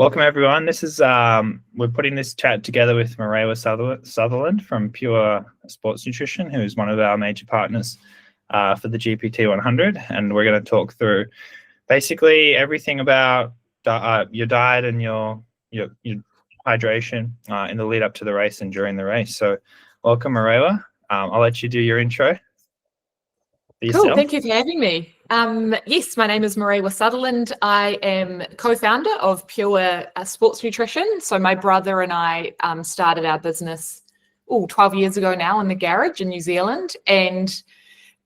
Welcome everyone. This is we're putting this chat together with Marewa Sutherland from Pure Sports Nutrition, who is one of our major partners for the GPT100, and we're going to talk through basically everything about your diet and your hydration in the lead up to the race and during the race. So, welcome, Marewa. I'll let you do your intro. Cool, thank you for having me. Yes, my name is Marewa Sutherland. I am co-founder of Pure Sports Nutrition. So my brother and I started our business 12 years ago now in the garage in New Zealand. And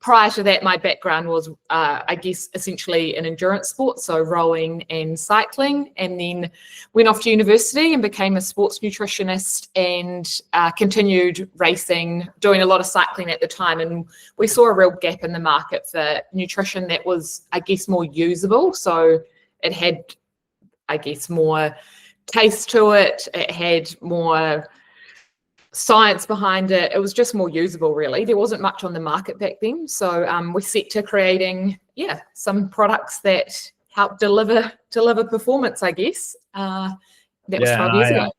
prior to that, my background was, I guess, essentially an endurance sport, so rowing and cycling, and then went off to university and became a sports nutritionist and continued racing, doing a lot of cycling at the time. And we saw a real gap in the market for nutrition that was, I guess, more usable. So it had, I guess, more taste to it. It had more science behind it. It was just more usable, really. There wasn't much on the market back then. So we set to creating, some products that help deliver performance, I guess. That was 12 years ago.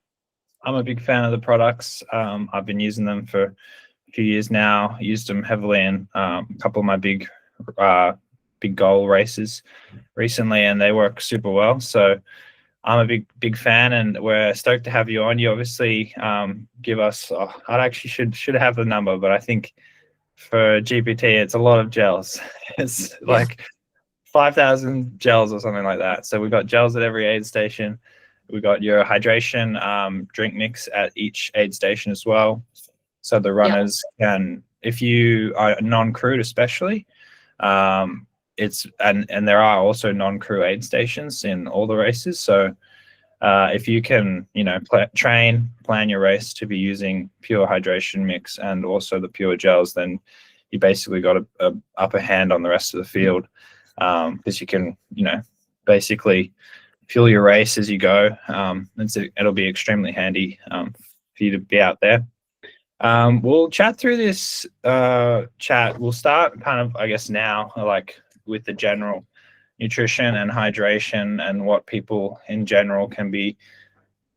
I'm a big fan of the products. I've been using them for a few years now. Used them heavily in a couple of my big goal races recently, and they work super well. So I'm a big fan, and we're stoked to have you on. You obviously give us. I actually should have the number, but I think for GPT, it's a lot of gels. It's like 5,000 gels or something like that. So we've got gels at every aid station. We got your hydration drink mix at each aid station as well. So the runners can, if you are non-crewed, especially. And there are also non-crew aid stations in all the races. So if you can, plan your race to be using Pure hydration mix and also the Pure gels, then you basically got a upper hand on the rest of the field, because you can, basically fuel your race as you go. It'll be extremely handy for you to be out there. We'll chat through this chat. We'll start kind of, I guess, now, with the general nutrition and hydration and what people in general can be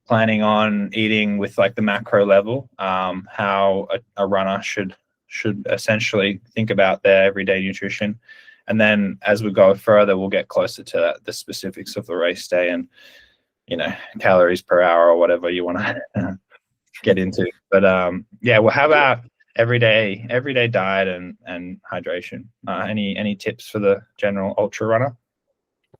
planning on eating with the macro level, how a runner should essentially think about their everyday nutrition. And then as we go further, we'll get closer to the specifics of the race day and, calories per hour or whatever you want to get into. But well, how about everyday diet and hydration? Any tips for the general ultra runner?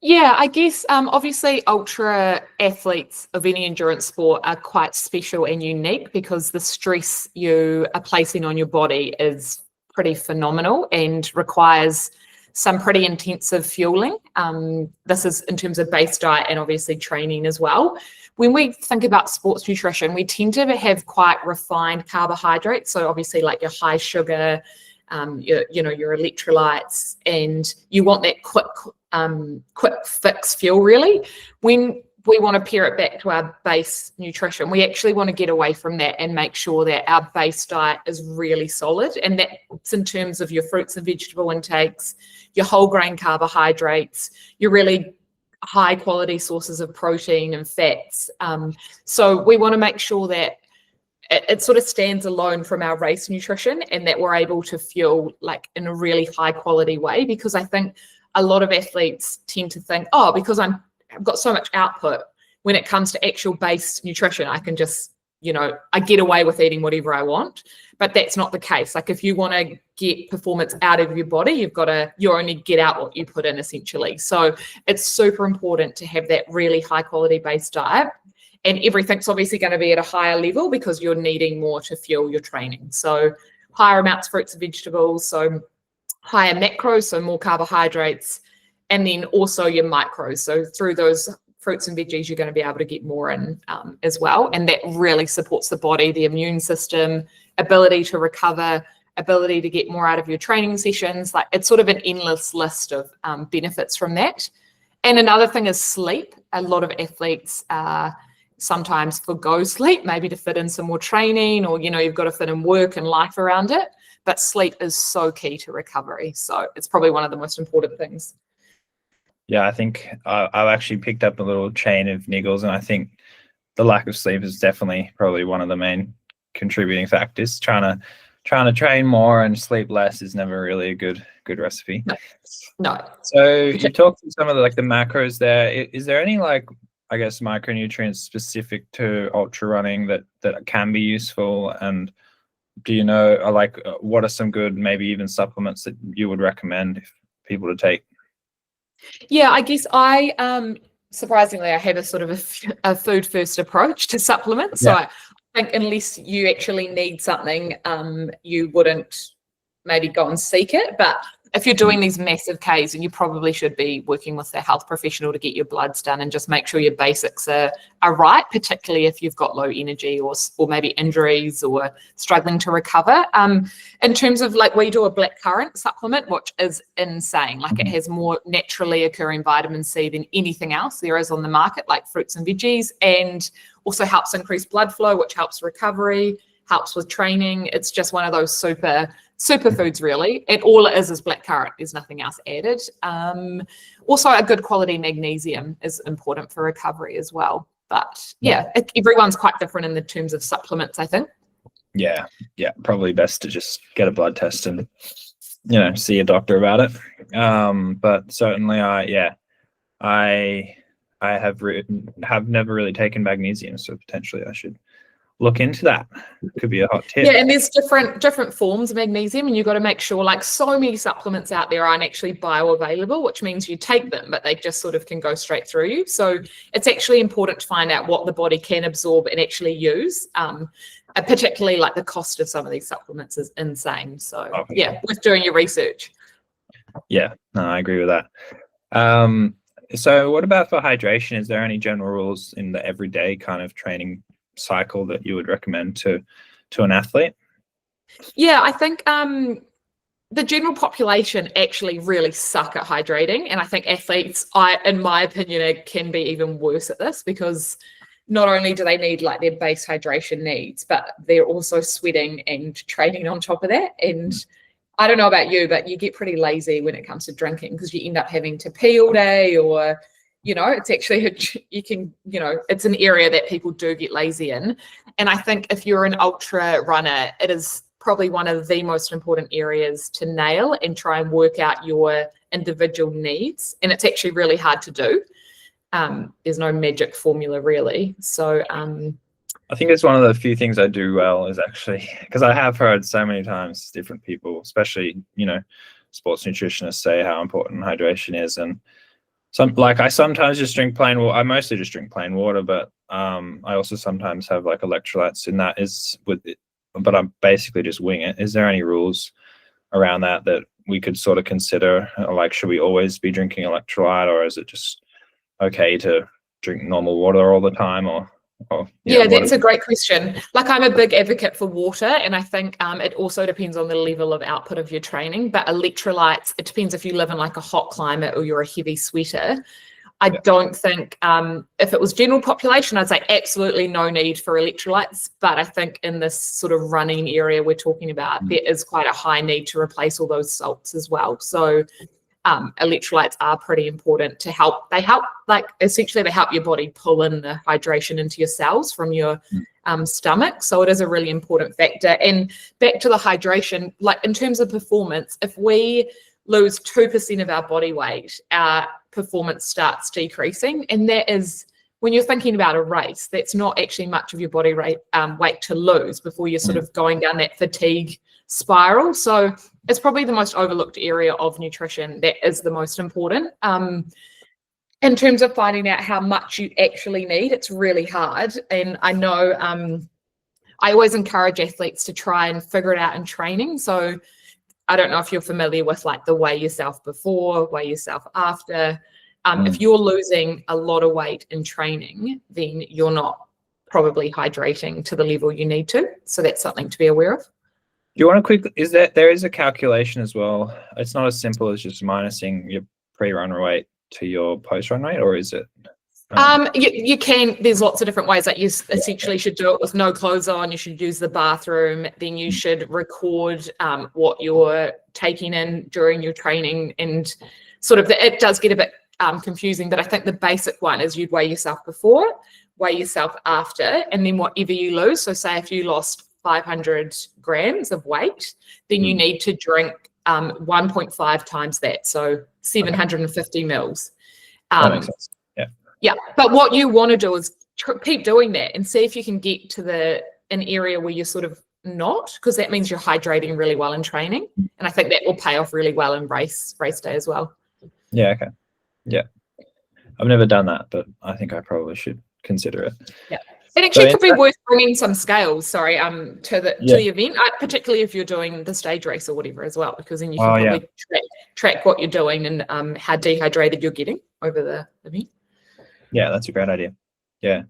Yeah, I guess obviously ultra athletes of any endurance sport are quite special and unique because the stress you are placing on your body is pretty phenomenal and requires some pretty intensive fueling. This is in terms of base diet and obviously training as well. When we think about sports nutrition, we tend to have quite refined carbohydrates. So obviously like your high sugar, your electrolytes, and you want that quick fix fuel really. When we want to pair it back to our base nutrition, we actually want to get away from that and make sure that our base diet is really solid. And that's in terms of your fruits and vegetable intakes, your whole grain carbohydrates, your really high quality sources of protein and fats. So we want to make sure that it sort of stands alone from our race nutrition and that we're able to fuel in a really high quality way, because I think a lot of athletes tend to think, because I've got so much output when it comes to actual base nutrition, I can just, I get away with eating whatever I want. But that's not the case. If you want to get performance out of your body, you only get out what you put in essentially. So it's super important to have that really high quality base diet. And everything's obviously going to be at a higher level because you're needing more to fuel your training. So higher amounts of fruits and vegetables, so higher macros, so more carbohydrates, and then also your micros. So through those fruits and veggies, you're going to be able to get more in as well. And that really supports the body, the immune system, ability to recover, ability to get more out of your training sessions. It's sort of an endless list of benefits from that. And another thing is sleep. A lot of athletes sometimes forgo sleep, maybe to fit in some more training, or, you've got to fit in work and life around it. But sleep is so key to recovery. So it's probably one of the most important things. Yeah, I think I've actually picked up a little chain of niggles, and I think the lack of sleep is definitely probably one of the main contributing factors. Trying to train more and sleep less is never really a good recipe. No, no. So you talked through some of the, like the macros there. Is there any like, I guess, micronutrients specific to ultra running that can be useful? And do you know, what are some good, maybe even supplements that you would recommend if people to take? Yeah, I guess surprisingly, I have a sort of a food first approach to supplements. So Yeah. I think unless you actually need something, you wouldn't maybe go and seek it. But if you're doing these massive Ks, and you probably should be working with a health professional to get your bloods done and just make sure your basics are right, particularly if you've got low energy or maybe injuries or struggling to recover. In terms of like, we do a blackcurrant supplement, which is insane. Like it has more naturally occurring vitamin C than anything else there is on the market, like fruits and veggies, and also helps increase blood flow, which helps recovery, helps with training. It's just one of those superfoods, really. And all it is blackcurrant. There's nothing else added. Also, a good quality magnesium is important for recovery as well. But yeah, everyone's quite different in the terms of supplements, I think. Yeah, probably best to just get a blood test and see a doctor about it. But certainly, I have never really taken magnesium, so potentially I should look into that. Could be a hot tip. Yeah, and there's different forms of magnesium, and you've got to make sure, like so many supplements out there aren't actually bioavailable, which means you take them, but they just sort of can go straight through you. So it's actually important to find out what the body can absorb and actually use. Particularly like the cost of some of these supplements is insane. So yeah, worth doing your research. Yeah, no, I agree with that. So what about for hydration? Is there any general rules in the everyday kind of training cycle that you would recommend to an athlete? Yeah, I think the general population actually really suck at hydrating, and I think athletes, in my opinion, can be even worse at this, because not only do they need like their base hydration needs, but they're also sweating and training on top of that. And I don't know about you, but you get pretty lazy when it comes to drinking, because you end up having to pee all day, or it's actually it's an area that people do get lazy in. And I think if you're an ultra runner, it is probably one of the most important areas to nail and try and work out your individual needs. And it's actually really hard to do. There's no magic formula really. So I think it's one of the few things I do well, is actually, because I have heard so many times different people, especially sports nutritionists, say how important hydration is. And I sometimes just drink plain water. I mostly just drink plain water, but I also sometimes have like electrolytes in that but I basically just wing it. Is there any rules around that we could sort of consider? Like, should we always be drinking electrolyte, or is it just okay to drink normal water all the time? Yeah, that's a great question. Like, I'm a big advocate for water, and I think it also depends on the level of output of your training. But electrolytes, it depends if you live in like a hot climate or you're a heavy sweater. I don't think if it was general population, I'd say absolutely no need for electrolytes. But I think in this sort of running area we're talking about, there is quite a high need to replace all those salts as well. So electrolytes are pretty important to help. They help, essentially they help your body pull in the hydration into your cells from your stomach. So it is a really important factor. And back to the hydration, like in terms of performance, if we lose 2% of our body weight, our performance starts decreasing. And that is, when you're thinking about a race, that's not actually much of your body weight to lose before you're sort of going down that fatigue spiral. So it's probably the most overlooked area of nutrition that is the most important. In terms of finding out how much you actually need, it's really hard. And I know I always encourage athletes to try and figure it out in training. So I don't know if you're familiar with like the weigh yourself before, weigh yourself after. If you're losing a lot of weight in training, then you're not probably hydrating to the level you need to. So that's something to be aware of. Do you want to there is a calculation as well? It's not as simple as just minusing your pre-run weight to your post-run weight, or is it? You can. There's lots of different ways. Like, you essentially should do it with no clothes on. You should use the bathroom. Then you should record what you're taking in during your training, and sort of it does get a bit confusing, but I think the basic one is you'd weigh yourself before, weigh yourself after, and then whatever you lose. So say if you lost 500 grams of weight, then you need to drink 1.5 times that, so 750 mils. That makes sense. Yeah, but what you want to do is keep doing that and see if you can get to an area where you're sort of not, because that means you're hydrating really well in training, and I think that will pay off really well in race day as well. Yeah. Okay. Yeah. I've never done that, but I think I probably should consider it. Yeah. It actually could be worth bringing some scales, to the event, particularly if you're doing the stage race or whatever as well, because then you can probably track what you're doing and how dehydrated you're getting over the event. Yeah, that's a great idea. Yeah.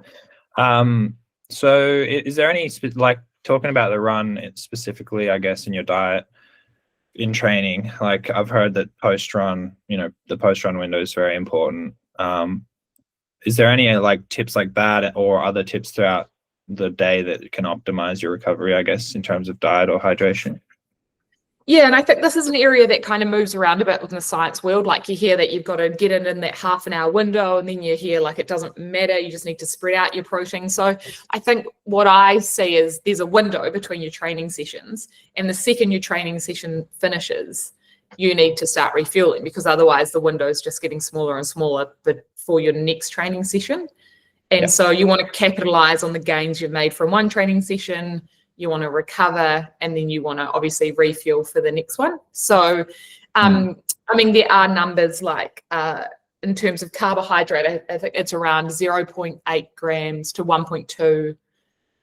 So is there any, like, talking about the run specifically, I guess, in your diet, in training, like I've heard that post-run, the post-run window is very important. Is there any like tips like that or other tips throughout the day that can optimize your recovery, I guess, in terms of diet or hydration? Yeah, and I think this is an area that kind of moves around a bit within the science world. Like you hear that you've got to get in that half an hour window, and then you hear like it doesn't matter, you just need to spread out your protein. So I think what I see is there's a window between your training sessions, and the second your training session finishes, you need to start refueling, because otherwise the window is just getting smaller and smaller for your next training session. And so you want to capitalize on the gains you've made from one training session, you want to recover, and then you want to obviously refuel for the next one. So, I mean, there are numbers like in terms of carbohydrate, I think it's around 0.8 grams to 1.2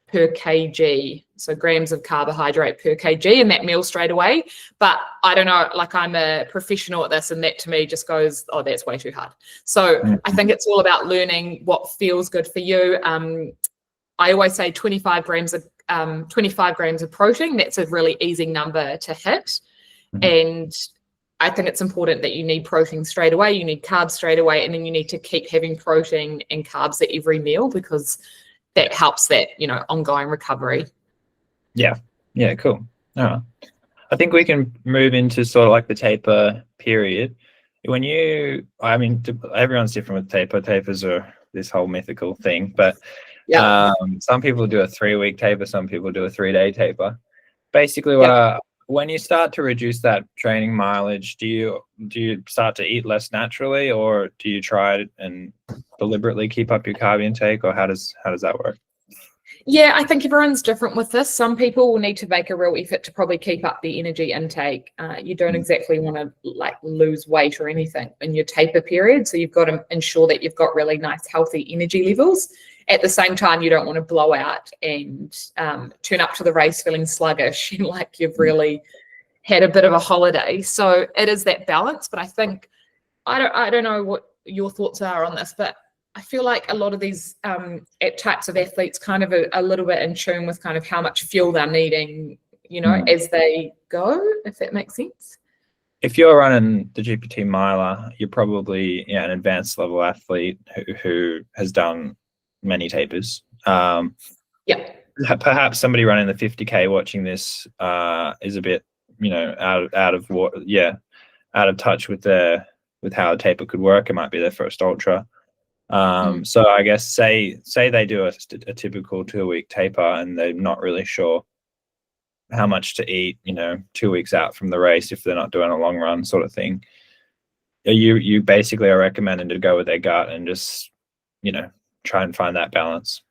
per kg. So grams of carbohydrate per kg in that meal straight away. But I don't know, like I'm a professional at this, and that to me just goes, oh, that's way too hard. So I think it's all about learning what feels good for you. I always say 25 grams of protein. That's a really easy number to hit. And I think it's important that you need protein straight away, you need carbs straight away, and then you need to keep having protein and carbs at every meal, because that helps that, ongoing recovery. Yeah, cool. I think we can move into sort of like the taper period. Everyone's different with taper. Tapers are this whole mythical thing, but some people do a 3-week taper, some people do a 3-day taper. Basically, when you start to reduce that training mileage, do you start to eat less naturally, or do you try and deliberately keep up your carb intake, or how does that work? Yeah, I think everyone's different with this. Some people will need to make a real effort to probably keep up the energy intake. You don't exactly want to like lose weight or anything in your taper period. So you've got to ensure that you've got really nice, healthy energy levels. At the same time, you don't want to blow out and turn up to the race feeling sluggish, like you've really had a bit of a holiday. So it is that balance. But I think, I don't know what your thoughts are on this, but I feel like a lot of these types of athletes kind of a little bit in tune with kind of how much fuel they're needing, as they go, if that makes sense. If you're running the GPT miler, you're probably an advanced level athlete who has done many tapers. Perhaps somebody running the 50K watching this is a bit, out of touch with how a taper could work. It might be their first ultra. So I guess say they do a typical 2-week taper and they're not really sure how much to eat, 2 weeks out from the race, if they're not doing a long run sort of thing. You basically are recommending to go with their gut and just, try and find that balance.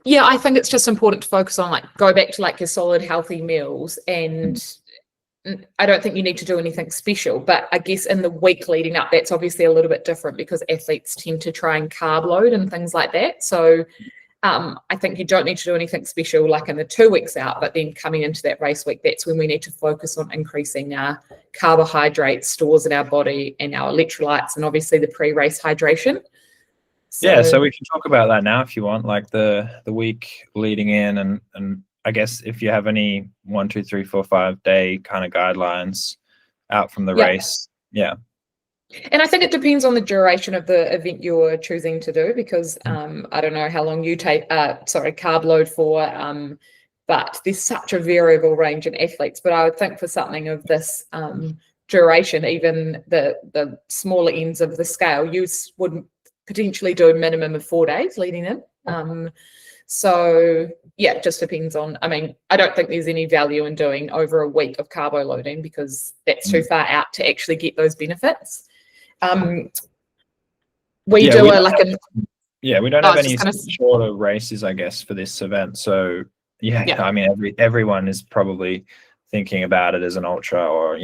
Yeah, I think it's just important to focus on go back to your solid healthy meals, and I don't think you need to do anything special, but I guess in the week leading up, that's obviously a little bit different because athletes tend to try and carb load and things like that. So I think you don't need to do anything special in the 2 weeks out, but then coming into that race week, that's when we need to focus on increasing our carbohydrate stores in our body and our electrolytes, and obviously the pre-race hydration. So we can talk about that now if you want, the week leading in, and I guess if you have any 1, 2, 3, 4, 5 day kind of guidelines out from the race. Yeah. And I think it depends on the duration of the event you're choosing to do, because I don't know how long you take carb load for, but there's such a variable range in athletes. But I would think for something of this duration, even the smaller ends of the scale, you would potentially do a minimum of 4 days leading in. So yeah, it just depends on, I mean, I don't think there's any value in doing over a week of carbo loading because that's too far out to actually get those benefits. We don't have any shorter races, I guess, for this event. So yeah. I mean, everyone is probably thinking about it as an ultra, or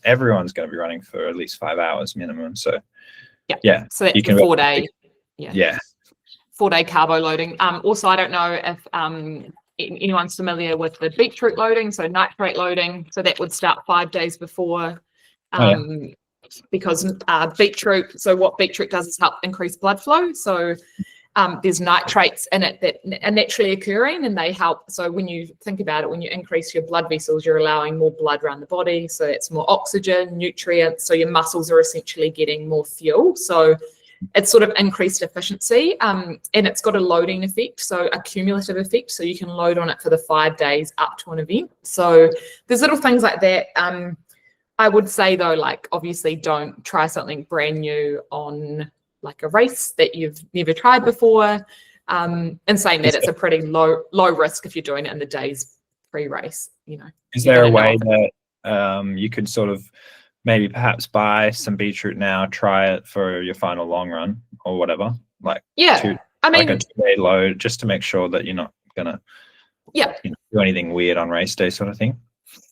everyone's going to be running for at least 5 hours minimum. So so that's a 4 day. 4 day carbo loading. Also, I don't know if anyone's familiar with the beetroot loading, so nitrate loading. So that would start 5 days before, because beetroot. So what beetroot does is help increase blood flow. So there's nitrates in it that are naturally occurring, and they help. So when you think about it, when you increase your blood vessels, you're allowing more blood around the body. So it's more oxygen, nutrients. So your muscles are essentially getting more fuel. So it's sort of increased efficiency, and it's got a loading effect, so a cumulative effect. So you can load on it for the 5 days up to an event. So there's little things like that. I would say though, like obviously don't try something brand new on like a race that you've never tried before. And saying that, it's a pretty low risk if you're doing it in the days pre-race. Is there a way that you could sort of maybe perhaps buy some beetroot now, try it for your final long run or whatever, like like a 2-day load, just to make sure that you're not gonna do anything weird on race day, sort of thing?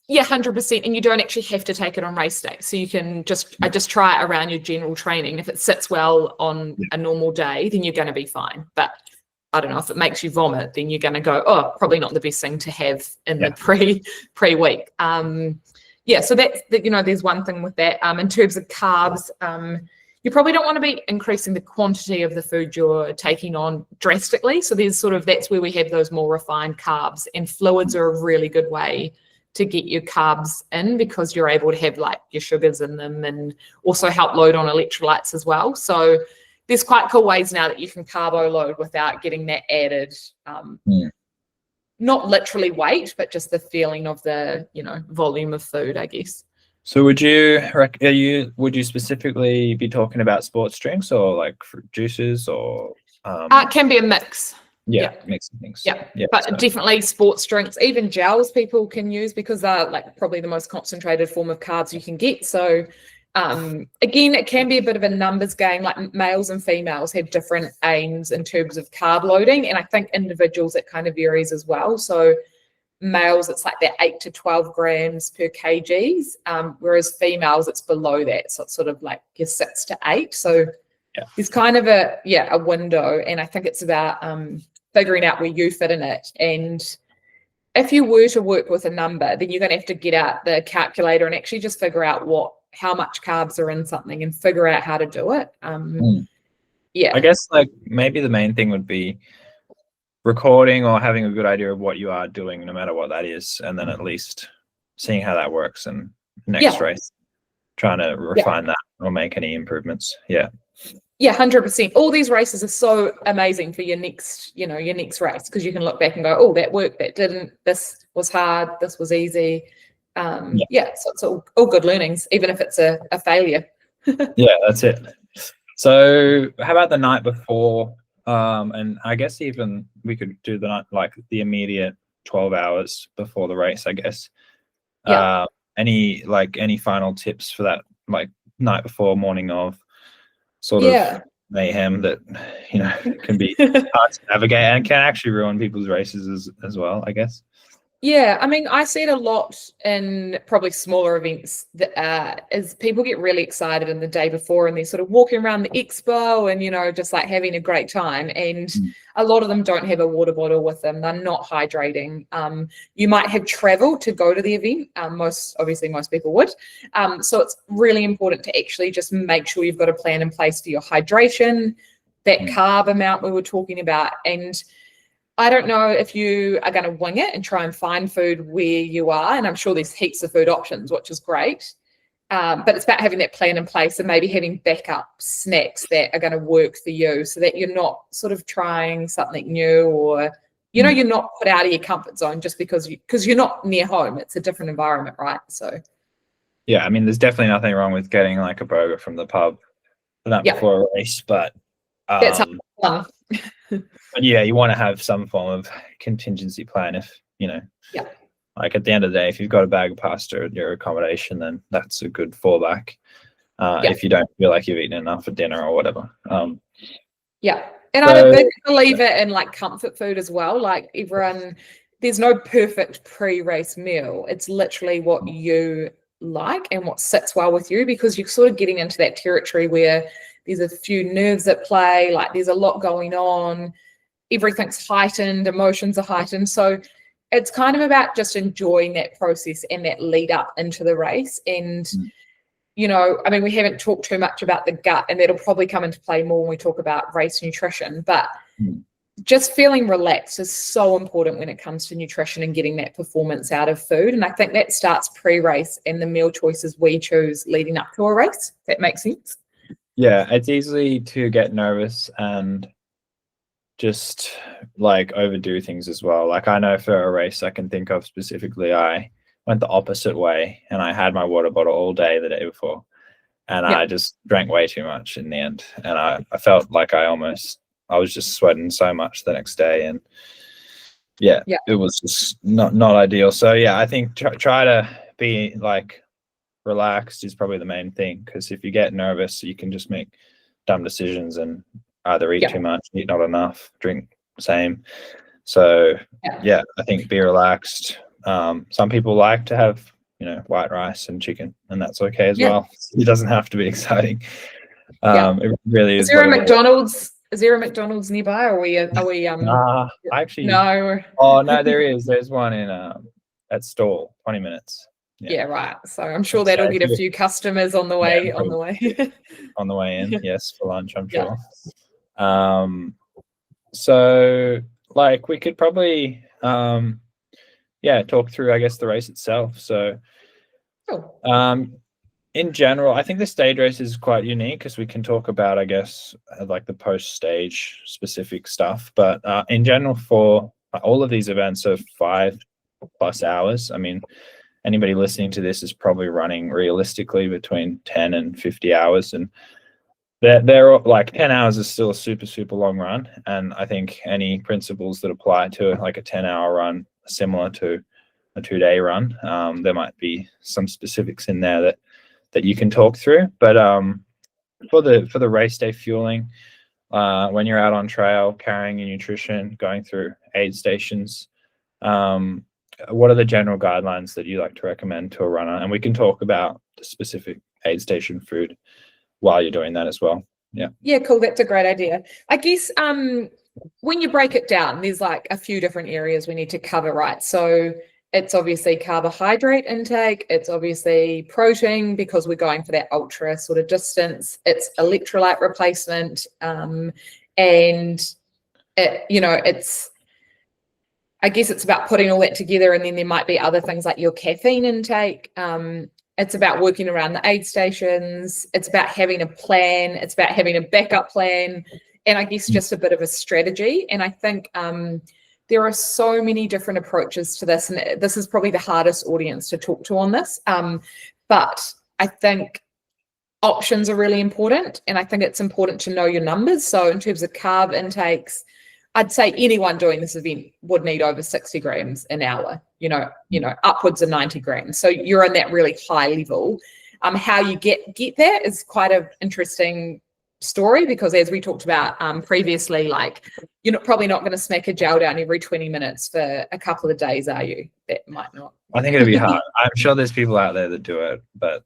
100%. And you don't actually have to take it on race day, so you can just try it around your general training. If it sits well on a normal day, then you're going to be fine. But I don't know, if it makes you vomit, then you're going to go, oh, probably not the best thing to have in the pre-week. So that's there's one thing with that. In terms of carbs, you probably don't want to be increasing the quantity of the food you're taking on drastically. So that's where we have those more refined carbs, and fluids are a really good way to get your carbs in, because you're able to have like your sugars in them and also help load on electrolytes as well. So there's quite cool ways now that you can carbo load without getting that added, not literally weight, but just the feeling of the, volume of food, I guess. So would you specifically be talking about sports drinks or like fruit juices or? It can be a mix. Mix of things. But definitely sports drinks, even gels people can use, because they're like probably the most concentrated form of carbs you can get. So again, it can be a bit of a numbers game. Like males and females have different aims in terms of carb loading, and I think individuals it kind of varies as well. So males, it's like that 8 to 12 grams per kgs, whereas females it's below that, so it's sort of like your 6 to 8. So there's kind of a window, and I think it's about figuring out where you fit in it. And if you were to work with a number, then you're going to have to get out the calculator and actually just figure out how much carbs are in something and figure out how to do it. I guess like maybe the main thing would be recording or having a good idea of what you are doing, no matter what that is, and then at least seeing how that works, and next race trying to refine that or make any improvements. 100%. All these races are so amazing for your next race, because you can look back and go, oh, that worked, that didn't, this was hard, this was easy. So it's all good learnings, even if it's a failure. That's it. So how about the night before? And I guess even we could do the night, like the immediate 12 hours before the race, I guess. Any final tips for that, like night before, morning of sort of mayhem that can be hard to navigate and can actually ruin people's races as well, I guess? I mean, I see it a lot in probably smaller events that as people get really excited in the day before, and they're sort of walking around the expo and just like having a great time, and a lot of them don't have a water bottle with them. They're not hydrating. You might have travel to go to the event. Most people would. So it's really important to actually just make sure you've got a plan in place for your hydration, that carb amount we were talking about. And I don't know if you are going to wing it and try and find food where you are, and I'm sure there's heaps of food options, which is great. But it's about having that plan in place and maybe having backup snacks that are going to work for you, so that you're not sort of trying something new, or you're not put out of your comfort zone just because you're not near home. It's a different environment, right? So Yeah, I mean, there's definitely nothing wrong with getting like a burger from the pub the night Yeah, before a race, but that's fun. but yeah, you want to have some form of contingency plan if, Yeah, like at the end of the day, if you've got a bag of pasta at your accommodation, then that's a good fallback. yeah, If you don't feel like you've eaten enough for dinner or whatever. yeah. And I'm a So big believer in like comfort food as well. Like everyone, there's no perfect pre-race meal. It's literally what you like and what sits well with you, because you're sort of getting into that territory where there's a few nerves at play, like there's a lot going on, everything's heightened, emotions are heightened. So it's kind of about just enjoying that process and that lead up into the race. And I mean, we haven't talked too much about the gut, and that'll probably come into play more when we talk about race nutrition, but just feeling relaxed is so important when it comes to nutrition and getting that performance out of food. And I think that starts pre-race and the meal choices we choose leading up to a race. If that makes sense. yeah, it's easy to get nervous and just like overdo things as well. Like I know for a race I can think of specifically, I went the opposite way and I had my water bottle all day the day before, and Yeah. I just drank way too much in the end, and I felt like I was just sweating so much the next day, and yeah, it was just not ideal. So yeah, I think try to be like relaxed is probably the main thing, because if you get nervous you can just make dumb decisions and either eat too much, eat not enough, drink the same. So yeah, I think be relaxed. Some people like to have white rice and chicken, and that's okay as well. It doesn't have to be exciting. It really is. Is there a McDonald's? Is there a McDonald's nearby? Or are we actually no. Oh no, there's one in at Stall, 20 minutes. Yeah, right. So I'm sure that'll get a few customers on the way on the way in. Yes, for lunch, I'm sure. So like we could probably talk through, I guess, the race itself. So in general, I think the stage race is quite unique because we can talk about, I guess, like the post-stage specific stuff. But in general, for all of these events are 5+ hours. I mean, anybody listening to this is probably running realistically between 10 and 50 hours. And they're like 10 hours is still a super, super long run. And I think any principles that apply to like a 10-hour run are similar to a 2-day run. There might be some specifics in there that you can talk through. But for the race day fueling, when you're out on trail, carrying your nutrition, going through aid stations, what are the general guidelines that you like to recommend to a runner? And we can talk about the specific aid station food while you're doing that as well. Yeah, cool. That's a great idea. I guess when you break it down, there's like a few different areas we need to cover, right? So it's obviously carbohydrate intake, it's obviously protein because we're going for that ultra sort of distance, it's electrolyte replacement, and it's, I guess it's about putting all that together. And then there might be other things like your caffeine intake. It's about working around the aid stations. It's about having a plan. It's about having a backup plan. And I guess just a bit of a strategy. And I think there are so many different approaches to this. And this is probably the hardest audience to talk to on this. But I think options are really important. And I think it's important to know your numbers. So in terms of carb intakes, I'd say anyone doing this event would need over 60 grams an hour, upwards of 90 grams. So you're in that really high level. How you get there is quite an interesting story, because as we talked about previously, like you're probably not going to smack a gel down every 20 minutes for a couple of days, are you? That might not. I think it'd be hard. I'm sure there's people out there that do it, but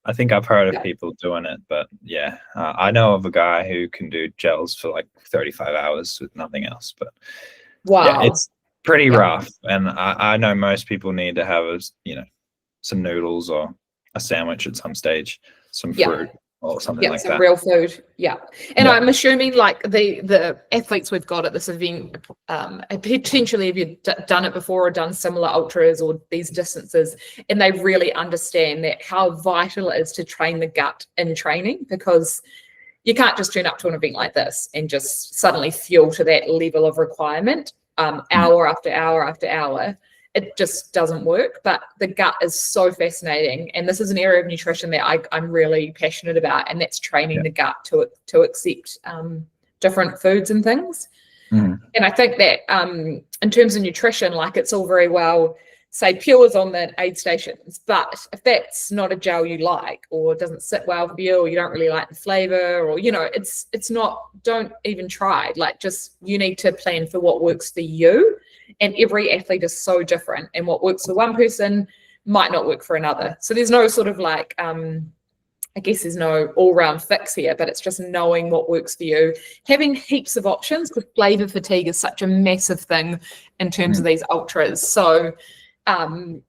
I think I've heard of people doing it. But yeah, I know of a guy who can do gels for like 35 hours with nothing else. But wow, it's pretty rough. And I know most people need to have some noodles or a sandwich at some stage, some fruit or something like some that. Real food. And I'm assuming like the athletes we've got at this event, potentially have you done it before or done similar ultras or these distances, and they really understand that how vital it is to train the gut in training, because you can't just turn up to an event like this and just suddenly fuel to that level of requirement hour after hour after hour. it just doesn't work. But the gut is so fascinating, and this is an area of nutrition that I'm really passionate about, and that's training the gut to accept different foods and things. Mm. And I think that in terms of nutrition, like, it's all very well, say Pure's on the aid stations, but if that's not a gel you like, or doesn't sit well for you, or you don't really like the flavor, or, you know, it's not, don't even try. Like, just, you need to plan for what works for you. And every athlete is so different, and what works for one person might not work for another. So there's no sort of like, I guess there's no all-round fix here, but it's just knowing what works for you. Having heaps of options, because flavor fatigue is such a massive thing in terms of these ultras. So when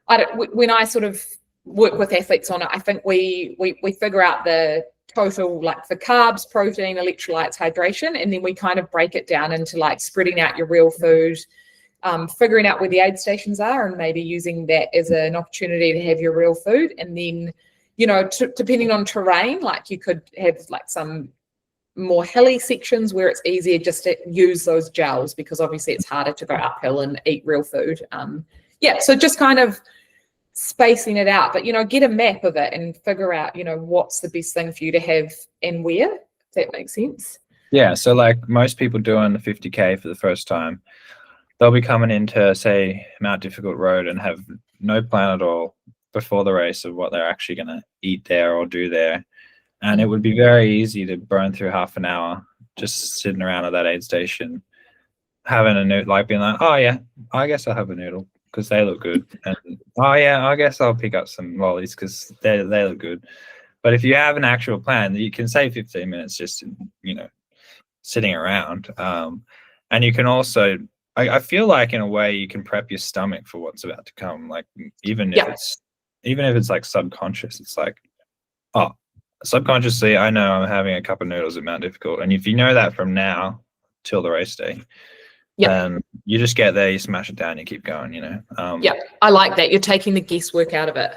I sort of work with athletes on it, I think we figure out the total, like, for carbs, protein, electrolytes, hydration, and then we kind of break it down into, like, spreading out your real food, figuring out where the aid stations are, and maybe using that as an opportunity to have your real food. And then, you know, depending on terrain, like, you could have like some more hilly sections where it's easier just to use those gels, because obviously it's harder to go uphill and eat real food. So just kind of spacing it out, but, you know, get a map of it and figure out, you know, what's the best thing for you to have and where, if that makes sense. Yeah, so like most people doing the 50K for the first time, they'll be coming into, say, Mount Difficult Road and have no plan at all before the race of what they're actually going to eat there or do there. And it would be very easy to burn through half an hour just sitting around at that aid station, having a noodle, like being like, oh yeah, I guess I'll have a noodle because they look good. And oh yeah, I guess I'll pick up some lollies because they look good. But if you have an actual plan, you can save 15 minutes just, you know, sitting around. And you can also, I feel like in a way you can prep your stomach for what's about to come. Like, even if it's like subconscious, it's like, oh, subconsciously, I know I'm having a cup of noodles at Mount Difficult. And if you know that from now till the race day, then you just get there, you smash it down, you keep going, you know. I like that. You're taking the guesswork out of it.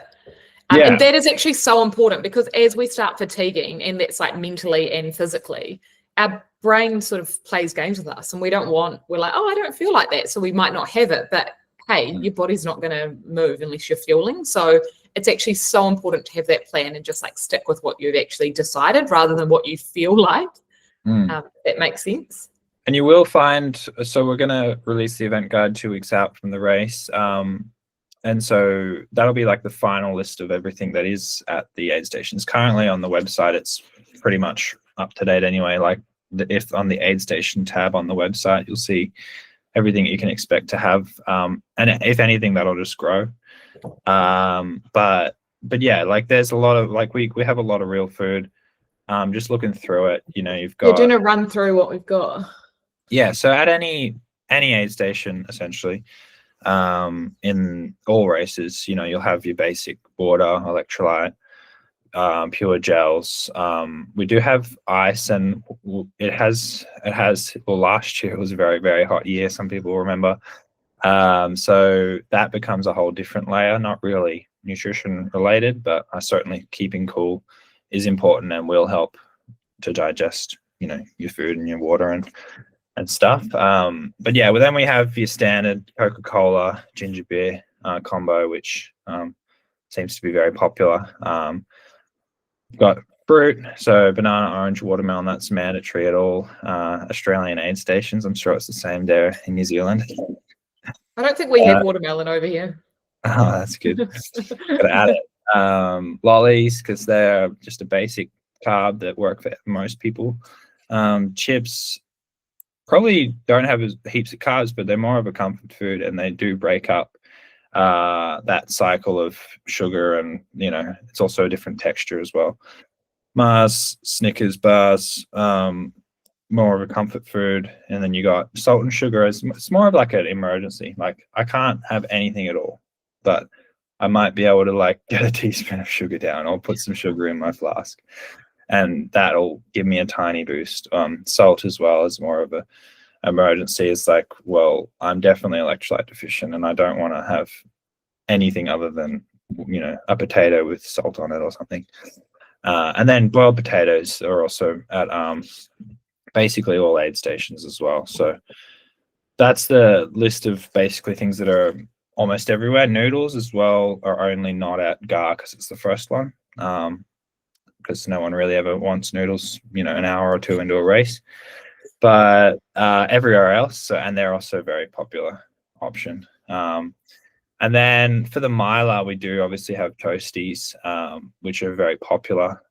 And that is actually so important, because as we start fatiguing, and that's like mentally and physically, our brain sort of plays games with us, and we're like, oh, I don't feel like that, so we might not have it. But hey, your body's not going to move unless you're fueling. So it's actually so important to have that plan and just like stick with what you've actually decided rather than what you feel like. That makes sense. And you will find, so we're going to release the event guide 2 weeks out from the race. And so that'll be like the final list of everything that is at the aid stations. Currently on the website, it's pretty much up to date anyway. Like, if on the aid station tab on the website, you'll see everything you can expect to have. And if anything, that'll just grow. But yeah, like, there's a lot of, like, we have a lot of real food. Just looking through it, you know, you've got. You're doing a run through what we've got. Yeah, so at any aid station, essentially, in all races, you know, you'll have your basic water, electrolyte, pure gels. We do have ice, and it has. Well, last year it was a very, very hot year. Some people remember. So that becomes a whole different layer. Not really nutrition related, but certainly keeping cool is important and will help to digest, you know, your food and your water and stuff. But yeah, well, then we have your standard Coca-Cola ginger beer combo, which seems to be very popular. Got fruit, so banana, orange, watermelon. That's mandatory at all Australian aid stations. I'm sure it's the same there in New Zealand. I don't think we have watermelon over here. Oh, that's good. Gotta add it. Lollies, because they're just a basic carb that work for most people. Chips probably don't have heaps of carbs, but they're more of a comfort food, and they do break up that cycle of sugar, and, you know, it's also a different texture as well. Mars, Snickers bars, more of a comfort food, and then you got salt and sugar. It's more of like an emergency. Like, I can't have anything at all, but I might be able to, like, get a teaspoon of sugar down or put some sugar in my flask, and that'll give me a tiny boost. Salt as well is more of a emergency. It's like, well, I'm definitely electrolyte deficient, and I don't want to have anything other than, you know, a potato with salt on it or something. And then boiled potatoes are also at basically all aid stations as well. So that's the list of basically things that are almost everywhere. Noodles as well are only not at GAR because it's the first one. Because no one really ever wants noodles, an hour or two into a race. But everywhere else, and they're also a very popular option. And then for the miler, we do obviously have toasties, which are very popular.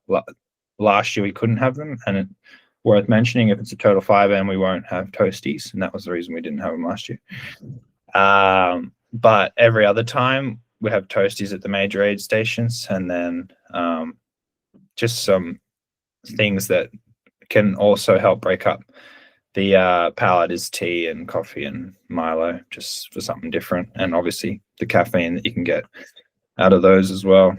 Last year we couldn't have them, and worth mentioning, if it's a total 5M, we won't have toasties, and that was the reason we didn't have them last year. But every other time we have toasties at the major aid stations, and then just some things that can also help break up the palate is tea and coffee and Milo, just for something different, and obviously the caffeine that you can get out of those as well.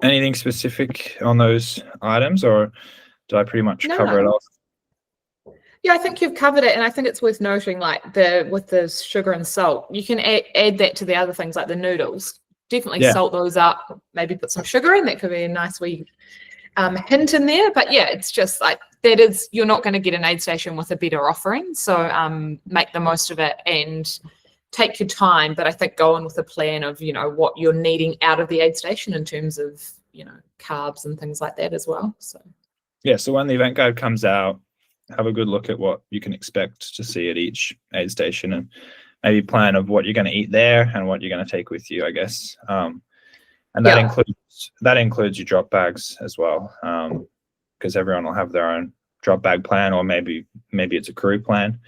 Anything specific on those items, or did I pretty much cover it off? Yeah, I think you've covered it, and I think it's worth noting, like with the sugar and salt, you can add that to the other things like the noodles. Definitely salt those up. Maybe put some sugar in. That could be a nice wee hint in there. But yeah, it's just like you're not going to get an aid station with a better offering. So make the most of it and take your time. But I think go in with a plan of what you're needing out of the aid station in terms of carbs and things like that as well. So yeah, so when the event guide comes out, have a good look at what you can expect to see at each aid station, and maybe plan of what you're going to eat there and what you're going to take with you, I guess. And that includes your drop bags as well, because everyone will have their own drop bag plan, or maybe it's a crew plan.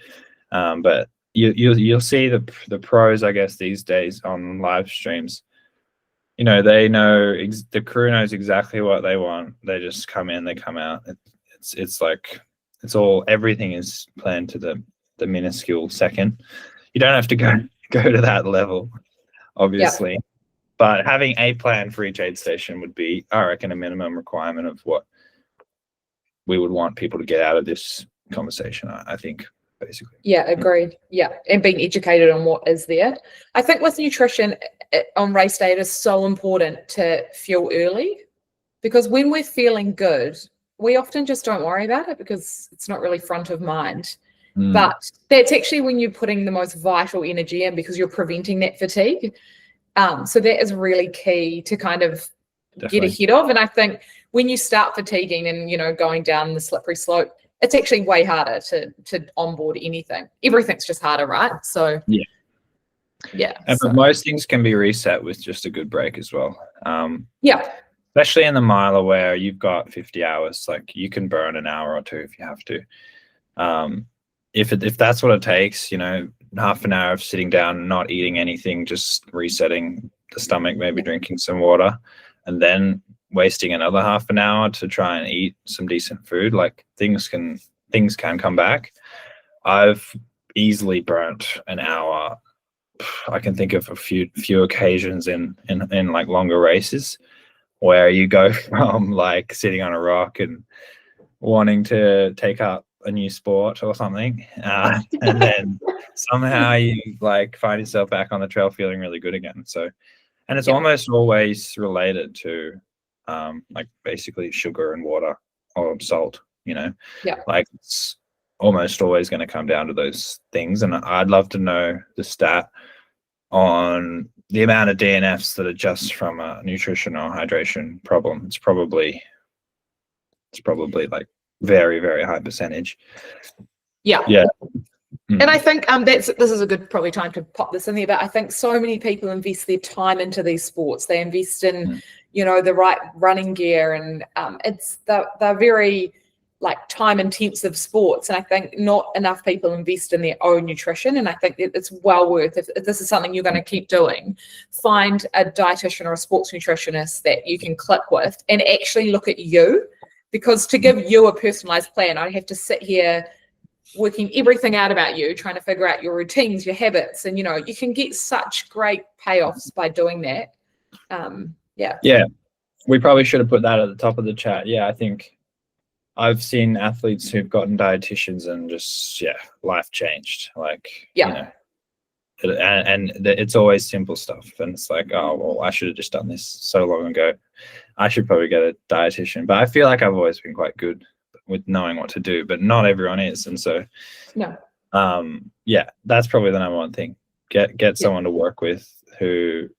But you'll see the pros, I guess, these days on live streams. They know the crew knows exactly what they want. They just come in, they come out. It's like everything is planned to the minuscule second. You don't have to go to that level, obviously. But having a plan for each aid station would be, I reckon, a minimum requirement of what we would want people to get out of this conversation, I think, basically. Yeah, agreed. Yeah, and being educated on what is there. I think with nutrition on race day, it is so important to fuel early, because when we're feeling good, we often just don't worry about it because it's not really front of mind. But that's actually when you're putting the most vital energy in, because you're preventing that fatigue. So that is really key to kind of get ahead of. And I think when you start fatiguing and, going down the slippery slope, it's actually way harder to onboard anything. Everything's just harder, right? So yeah. And but most things can be reset with just a good break as well. Especially in the miler where you've got 50 hours, like you can burn an hour or two if you have to. If that's what it takes, half an hour of sitting down, not eating anything, just resetting the stomach, maybe drinking some water, and then wasting another half an hour to try and eat some decent food, like things can come back. I've easily burnt an hour. I can think of a few occasions in like longer races where you go from like sitting on a rock and wanting to take up a new sport or something, and then somehow you like find yourself back on the trail feeling really good again. So, and it's almost always related to like basically sugar and water or salt, like it's almost always going to come down to those things. And I'd love to know the stat on the amount of DNFs that are just from a nutrition or hydration problem. It's probably like very, very high percentage. Yeah. And I think this is a good probably time to pop this in there, but I think so many people invest their time into these sports. They invest in, the right running gear, and they're very like time intensive sports. And I think not enough people invest in their own nutrition. And I think that it's well worth, if this is something you're going to keep doing, find a dietitian or a sports nutritionist that you can click with and actually look at you. Because to give you a personalized plan, I have to sit here working everything out about you, trying to figure out your routines, your habits, and you can get such great payoffs by doing that. Yeah, we probably should have put that at the top of the chat. I think I've seen athletes who've gotten dietitians and just life changed. Like and it's always simple stuff, and it's like, oh well, I should have just done this so long ago. I should probably get a dietitian. But I feel like I've always been quite good with knowing what to do, but not everyone is. And so that's probably the number one thing. get someone to work with who,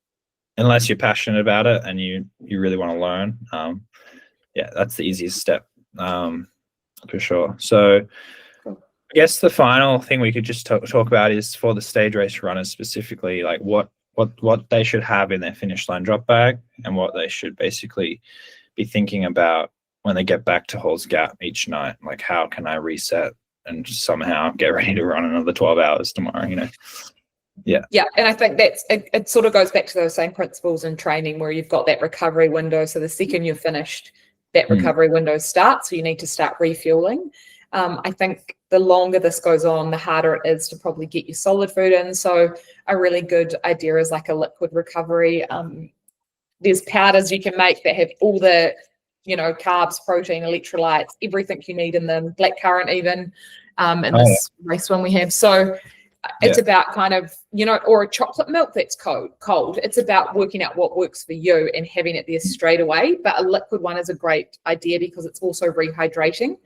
unless you're passionate about it and you really want to learn, that's the easiest step, for sure. So I guess the final thing we could just talk about is for the stage race runners specifically, like what they should have in their finish line drop bag and what they should basically be thinking about when they get back to Halls Gap each night. Like, how can I reset and somehow get ready to run another 12 hours tomorrow, Yeah, and I think it sort of goes back to those same principles in training where you've got that recovery window. So the second you're finished, that recovery window starts, so you need to start refueling. I think the longer this goes on, the harder it is to probably get your solid food in. So a really good idea is like a liquid recovery. There's powders you can make that have all the, carbs, protein, electrolytes, everything you need in them, blackcurrant even, in this race one we have. So it's about kind of, or a chocolate milk that's cold. It's about working out what works for you and having it there straight away. But a liquid one is a great idea because it's also rehydrating.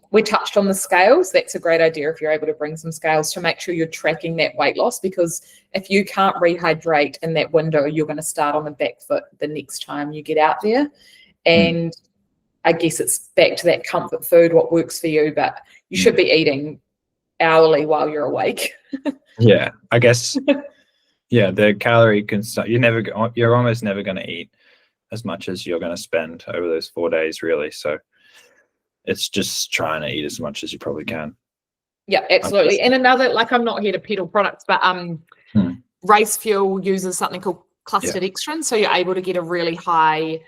We touched on the scales. That's a great idea if you're able to bring some scales to make sure you're tracking that weight loss, because if you can't rehydrate in that window, you're going to start on the back foot the next time you get out there. And I guess it's back to that comfort food, what works for you, but you should be eating hourly while you're awake. I guess the calorie you're almost never going to eat as much as you're going to spend over those 4 days, really. So it's just trying to eat as much as you probably can. Yeah, absolutely. And another, like, I'm not here to peddle products, but Race Fuel uses something called clustered extrin, so you're able to get a really high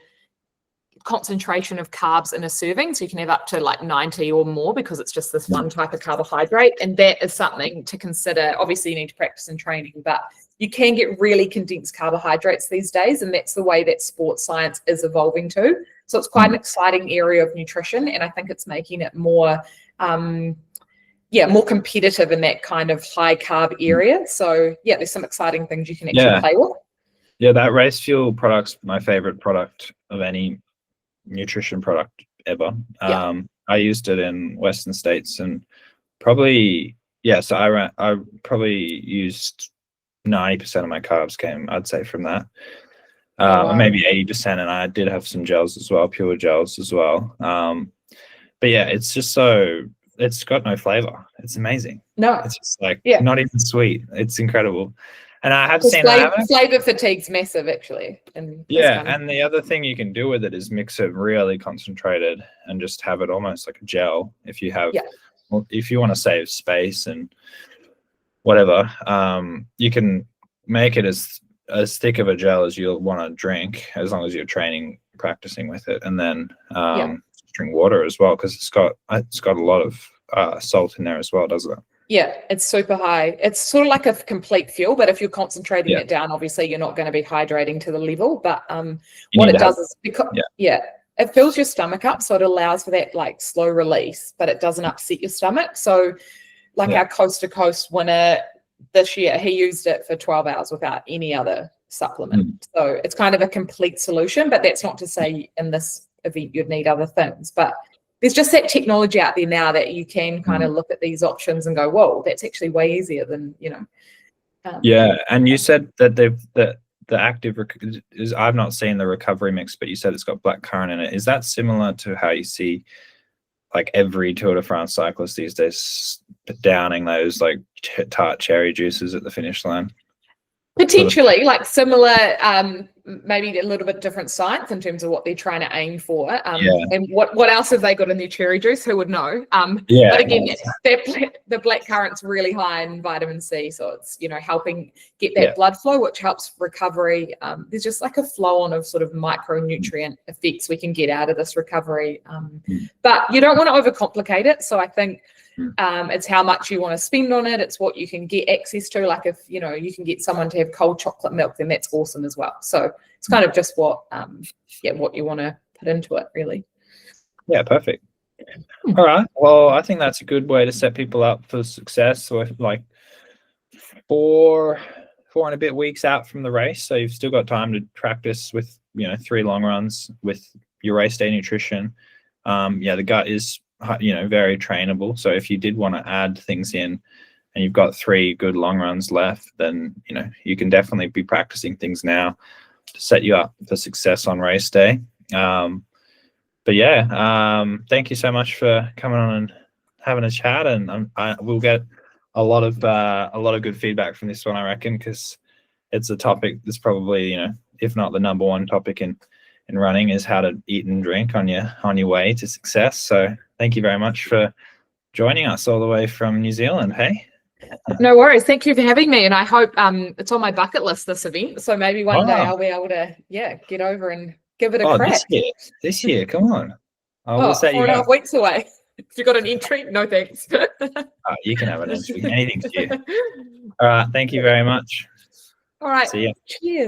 concentration of carbs in a serving, so you can have up to like 90 or more, because it's just this one type of carbohydrate. And that is something to consider. Obviously you need to practice in training, but you can get really condensed carbohydrates these days, and that's the way that sports science is evolving to. So it's quite an exciting area of nutrition, and I think it's making it more more competitive in that kind of high carb area. So there's some exciting things you can actually play with. That Race Fuel product's my favorite product of any nutrition product ever. I used it in Western States, and probably so I probably used 90% of my carbs came, I'd say, from that. Maybe 80%, and I did have some gels as well, pure gels as well. But it's just it's got no flavor. It's amazing. No, it's just like not even sweet. It's incredible. And I have seen flavor fatigue's massive, actually. And and the other thing you can do with it is mix it really concentrated and just have it almost like a gel. If you have, if you want to save space and whatever, you can make it as thick of a gel as you'll want to drink, as long as you're practicing with it, and then drink water as well, because it's got a lot of salt in there as well, doesn't it? Yeah, it's super high. It's sort of like a complete fuel, but if you're concentrating it down, obviously you're not going to be hydrating to the level. But what it does is, because it fills your stomach up, so it allows for that like slow release, but it doesn't upset your stomach. So like our coast to coast winner this year, he used it for 12 hours without any other supplement. So it's kind of a complete solution, but that's not to say in this event you'd need other things. But there's just that technology out there now that you can kind of look at these options and go, whoa, that's actually way easier than, and you said that the active is, I've not seen the recovery mix, but you said it's got blackcurrant in it. Is that similar to how you see like every Tour de France cyclist these days downing those like tart cherry juices at the finish line? Potentially, like similar, maybe a little bit different science in terms of what they're trying to aim for. And what else have they got in their cherry juice? Who would know? But again, the blackcurrant's really high in vitamin C, so it's helping get that blood flow, which helps recovery. There's just like a flow on of sort of micronutrient effects we can get out of this recovery. But you don't want to overcomplicate it. So I think it's how much you want to spend on it. It's what you can get access to. Like if you can get someone to have cold chocolate milk, then that's awesome as well. So it's kind of just what you want to put into it, really. Yeah, perfect. All right. Well, I think that's a good way to set people up for success. So like 4 and a bit weeks out from the race, so you've still got time to practice with 3 long runs with your race day nutrition. The gut is very trainable, so if you did want to add things in and you've got 3 good long runs left, then you can definitely be practicing things now to set you up for success on race day. But yeah, thank you so much for coming on and having a chat, and we'll get a lot of good feedback from this one, I reckon, because it's a topic that's probably, if not the number 1 topic in running, is how to eat and drink on your way to success. So thank you very much for joining us all the way from New Zealand. Hey. No worries. Thank you for having me, and I hope it's on my bucket list, this event. So maybe one day I'll be able to get over and give it a crack. This year, come on. We'll 4.5 weeks away. If you got an entry, no thanks. You can have an entry. Anything's due. All right. Thank you very much. All right. See ya. Cheers.